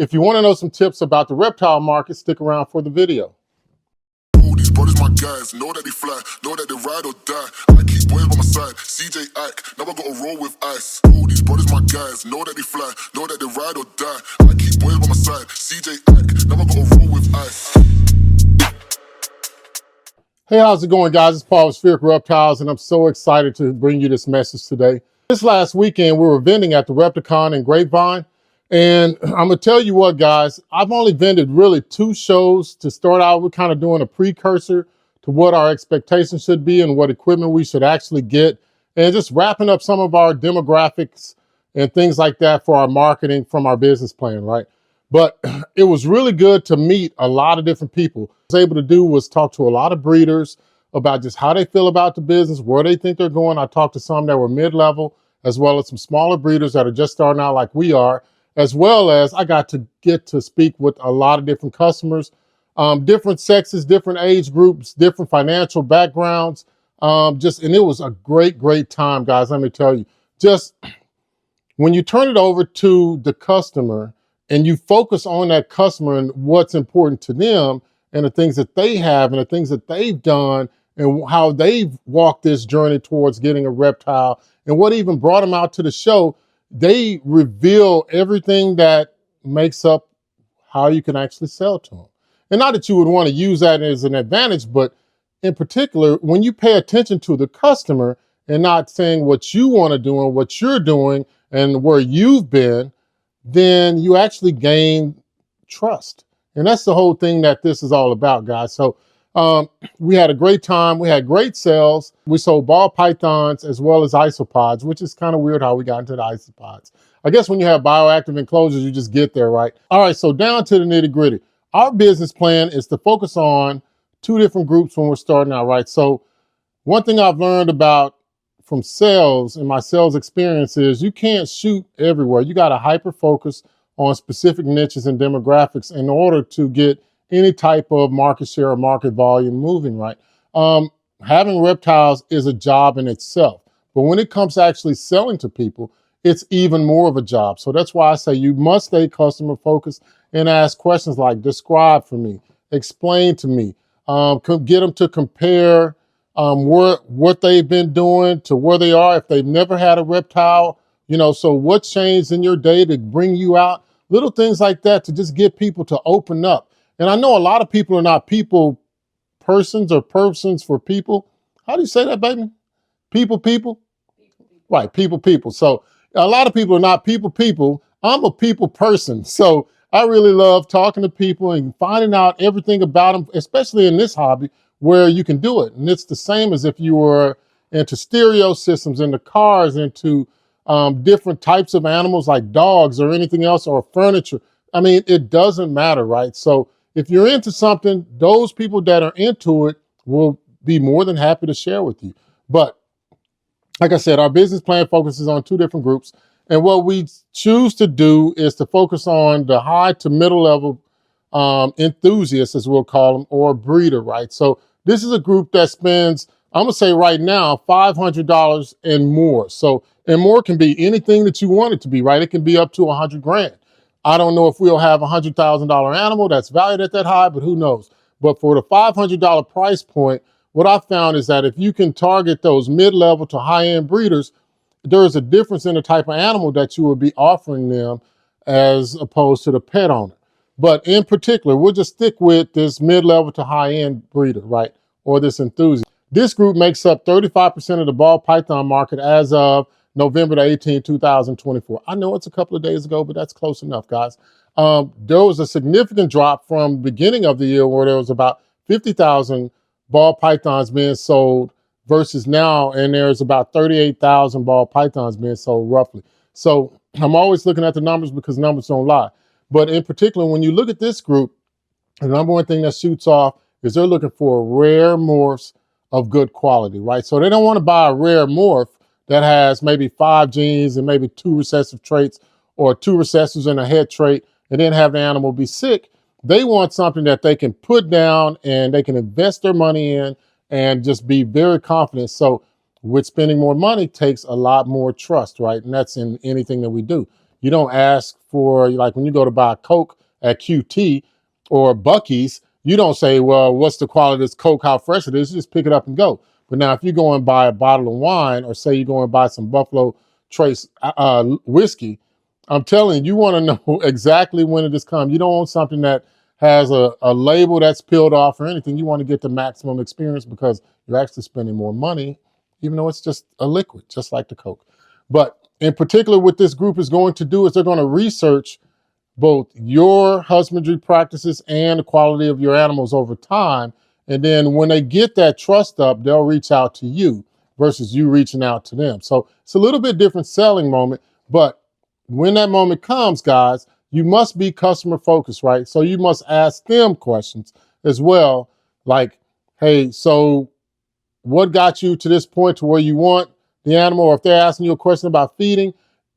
If you want to know some tips about the reptile market, stick around for the video. These brothers my guys, know that they fly, know that they ride or die. I keep boys by my side, CJ Ike, now I gotta roll with ice. These brothers my guys, know that they fly, know that they ride or die. I keep boys by my side, CJ Ike, now I gotta roll with ice. Hey, how's it going, guys? It's Paul with Spheric Reptiles, and I'm so excited to bring you this message today. This last weekend, we were vending at the Repticon in Grapevine, and I'm gonna tell you what, guys, I've only vended really 2 shows. To start out, we're kind of doing a precursor to what our expectations should be and what equipment we should actually get, and just wrapping up some of our demographics and things like that for our marketing from our business plan, right? But it was really good to meet a lot of different people. What I was able to do was talk to a lot of breeders about just how they feel about the business, where they think they're going. I talked to some that were mid-level, as well as some smaller breeders that are just starting out like we are, as well as I got to speak with a lot of different customers, different sexes, different age groups, different financial backgrounds. And it was a great time, guys. Let me tell you, just when you turn it over to the customer, and you focus on that customer and what's important to them and the things that they have and the things that they've done and how they've walked this journey towards getting a reptile and what even brought them out to the show, they reveal everything that makes up how you can actually sell to them. And not that you would want to use that as an advantage, but in particular, when you pay attention to the customer and not saying what you want to do and what you're doing and where you've been, then you actually gain trust. And that's the whole thing that this is all about, guys. So we had a great time. We had great sales. We sold ball pythons as well as isopods, which is kind of weird how we got into the isopods. I guess when you have bioactive enclosures, you just get there, right? All right, so down to the nitty gritty. Our business plan is to focus on 2 different groups when we're starting out, right? So one thing I've learned about from sales and my sales experience is you can't shoot everywhere. You got to hyper focus on specific niches and demographics in order to get any type of market share or market volume moving, right? Having reptiles is a job in itself, but when it comes to actually selling to people, it's even more of a job. So that's why I say you must stay customer focused and ask questions like, describe for me, explain to me, get them to compare what they've been doing to where they are. If they've never had a reptile, so what changed in your day to bring you out? Little things like that to just get people to open up. And I know a lot of people are not people persons or persons for people. How do you say that, baby? People? Right, people. So a lot of people are not people. I'm a people person. So I really love talking to people and finding out everything about them, especially in this hobby, where you can do it. And it's the same as if you were into stereo systems, into cars, into different types of animals like dogs or anything else, or furniture. I mean, it doesn't matter, right? So if you're into something, those people that are into it will be more than happy to share with you. But like I said, our business plan focuses on 2 different groups. And what we choose to do is to focus on the high to middle level enthusiasts, as we'll call them, or breeder, right? So this is a group that spends, I'm gonna say right now, $500 and more. So, and more can be anything that you want it to be, right? It can be up to 100 grand. I don't know if we'll have a $100,000 animal that's valued at that high, but who knows? But for the $500 price point, what I found is that if you can target those mid-level to high-end breeders, there is a difference in the type of animal that you will be offering them as opposed to the pet owner. But in particular, we'll just stick with this mid-level to high-end breeder, right? Or this enthusiast. This group makes up 35% of the ball python market as of November the 18th, 2024. I know it's a couple of days ago, but that's close enough, guys. There was a significant drop from the beginning of the year where there was about 50,000 ball pythons being sold versus now, and there's about 38,000 ball pythons being sold roughly. So I'm always looking at the numbers because numbers don't lie. But in particular, when you look at this group, the number one thing that shoots off is they're looking for rare morphs of good quality, right? So they don't want to buy a rare morph that has maybe 5 genes and maybe 2 recessive traits or 2 recessives and a head trait and then have the animal be sick. They want something that they can put down and they can invest their money in and just be very confident. So with spending more money takes a lot more trust, right? And that's in anything that we do. You don't ask for, like when you go to buy a Coke at QT or Bucky's, you don't say, well, what's the quality of this Coke, how fresh it is? You just pick it up and go. But now if you go and buy a bottle of wine, or say you go and buy some Buffalo Trace whiskey, I'm telling you, you want to know exactly when it has come. You don't want something that has a label that's peeled off or anything. You want to get the maximum experience because you're actually spending more money, even though it's just a liquid, just like the Coke. But in particular, what this group is going to do is they're going to research both your husbandry practices and the quality of your animals over time. And then when they get that trust up, they'll reach out to you versus you reaching out to them. So it's a little bit different selling moment, but when that moment comes, guys, you must be customer focused, right? So you must ask them questions as well. Like, hey, so what got you to this point to where you want the animal? Or if they're asking you a question about feeding,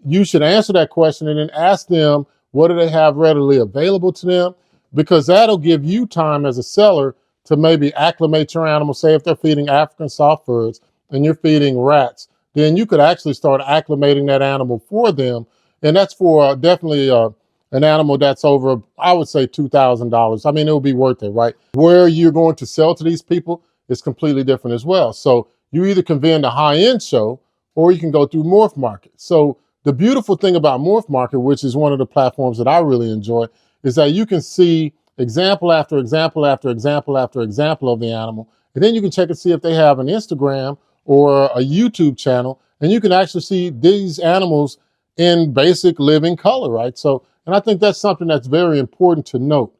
you should answer that question and then ask them, what do they have readily available to them? Because that'll give you time as a seller to maybe acclimate your animal. Say if they're feeding African soft furs and you're feeding rats, then you could actually start acclimating that animal for them. And that's for definitely an animal that's over, I would say, $2,000. I mean, it would be worth it, right? Where you're going to sell to these people is completely different as well. So you either can be in the high-end show or you can go through Morph Market. So the beautiful thing about Morph Market, which is one of the platforms that I really enjoy, is that you can see example after example after example after example of the animal. And then you can check and see if they have an Instagram or a YouTube channel, and you can actually see these animals in basic living color, right? So, and I think that's something that's very important to note.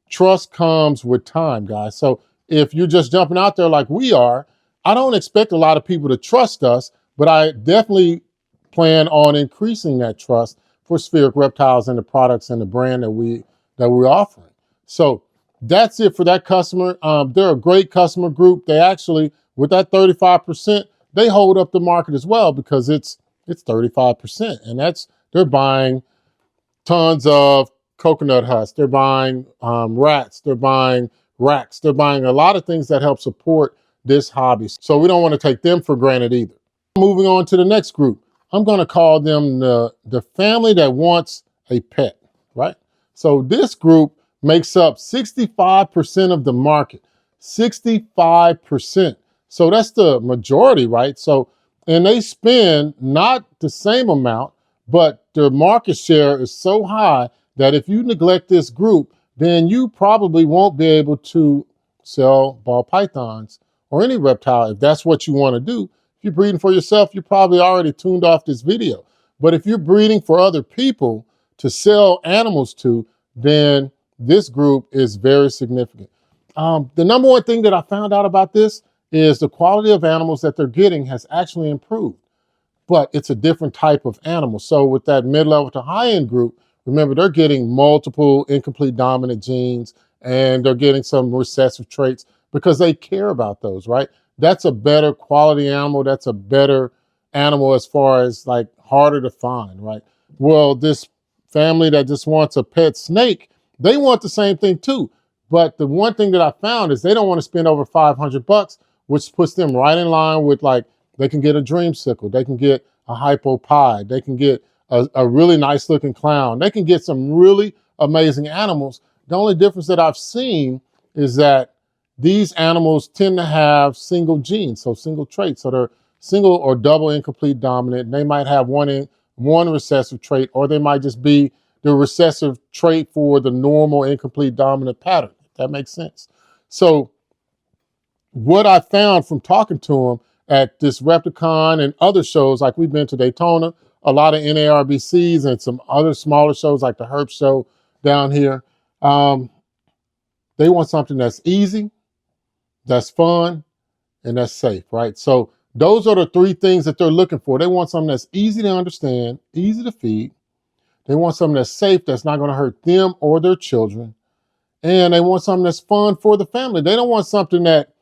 Trust comes with time, guys. So if you're just jumping out there like we are, I don't expect a lot of people to trust us, but I definitely plan on increasing that trust for Spheric Reptiles and the products and the brand that we're offering. So that's it for that customer. They're a great customer group. They actually, with that 35%, they hold up the market as well because it's 35%, and they're buying tons of coconut husks. They're buying rats. They're buying racks. They're buying a lot of things that help support this hobby. So we don't want to take them for granted either. Moving on to the next group. I'm going to call them the family that wants a pet, right? So this group makes up 65% of the market, 65%. So that's the majority, right? So, and they spend not the same amount, but their market share is so high that if you neglect this group, then you probably won't be able to sell ball pythons or any reptile if that's what you want to do. If you're breeding for yourself, you're probably already tuned off this video. But if you're breeding for other people to sell animals to, then this group is very significant. The number one thing that I found out about this is the quality of animals that they're getting has actually improved, but it's a different type of animal. So with that mid-level to high-end group, remember, they're getting multiple incomplete dominant genes and they're getting some recessive traits because they care about those, right? That's a better quality animal. That's a better animal as far as like harder to find, right? Well, this family that just wants a pet snake, they want the same thing too. But the one thing that I found is they don't want to spend over $500, which puts them right in line with, like, they can get a dreamsicle, they can get a hypopie, they can get a really nice looking clown, they can get some really amazing animals. The only difference that I've seen is that these animals tend to have single genes, so single traits. So they're single or double incomplete dominant. They might have one recessive trait, or they might just be the recessive trait for the normal incomplete dominant pattern, if that makes sense. So what I found from talking to them at this Repticon and other shows, like we've been to Daytona, a lot of NARBCs and some other smaller shows like the Herp Show down here, they want something that's easy, that's fun, and that's safe, right? So those are the three things that they're looking for. They want something that's easy to understand, easy to feed. They want something that's safe, that's not going to hurt them or their children. And they want something that's fun for the family. They don't want something that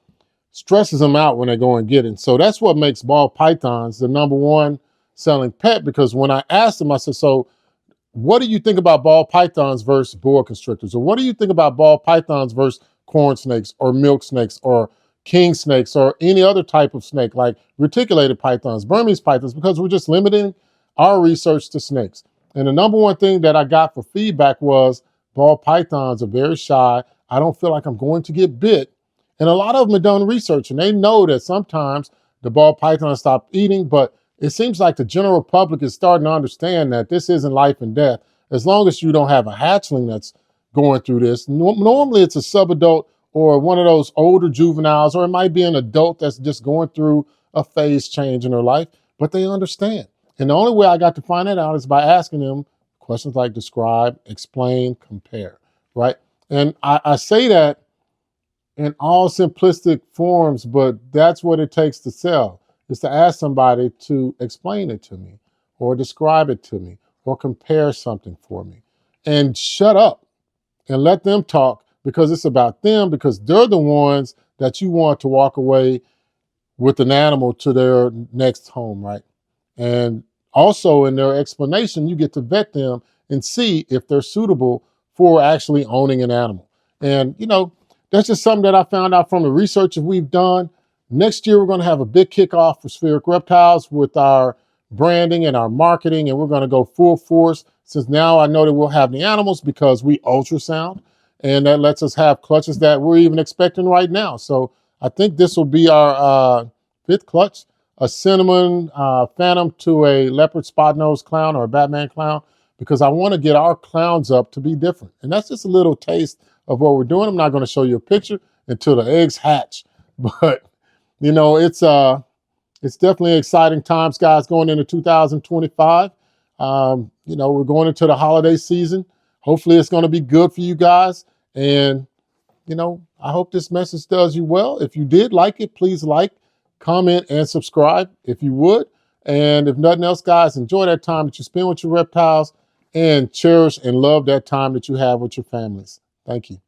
stresses them out when they go and get it. So that's what makes ball pythons the number one selling pet, because when I asked them, I said, so what do you think about ball pythons versus boa constrictors? Or what do you think about ball pythons versus corn snakes or milk snakes or king snakes or any other type of snake like reticulated pythons, Burmese pythons, because we're just limiting our research to snakes. And the number one thing that I got for feedback was ball pythons are very shy. I don't feel like I'm going to get bit. And a lot of them have done research, and they know that sometimes the ball pythons stop eating, but it seems like the general public is starting to understand that this isn't life and death. As long as you don't have a hatchling that's going through this. Normally it's a subadult or one of those older juveniles, or it might be an adult that's just going through a phase change in their life, but they understand. And the only way I got to find that out is by asking them questions like describe, explain, compare, right? And I say that in all simplistic forms, but that's what it takes to sell, is to ask somebody to explain it to me or describe it to me or compare something for me. And shut up and let them talk, because it's about them, because they're the ones that you want to walk away with an animal to their next home, right? And also in their explanation, you get to vet them and see if they're suitable for actually owning an animal. And, you know, that's just something that I found out from the research that we've done. Next year, we're going to have a big kickoff for Spheric Reptiles with our branding and our marketing, and we're going to go full force, since now I know that we'll have the animals because we ultrasound, and that lets us have clutches that we're even expecting right now. So I think this will be our 5th clutch, a cinnamon phantom to a leopard spot-nosed clown or a Batman clown, because I want to get our clowns up to be different. And that's just a little taste of what we're doing. I'm not going to show you a picture until the eggs hatch, but you know, it's definitely exciting times, guys, going into 2025. You know, we're going into the holiday season. Hopefully it's going to be good for you guys. And, you know, I hope this message does you well. If you did like it, please like, comment, and subscribe if you would. And if nothing else, guys, enjoy that time that you spend with your reptiles and cherish and love that time that you have with your families. Thank you.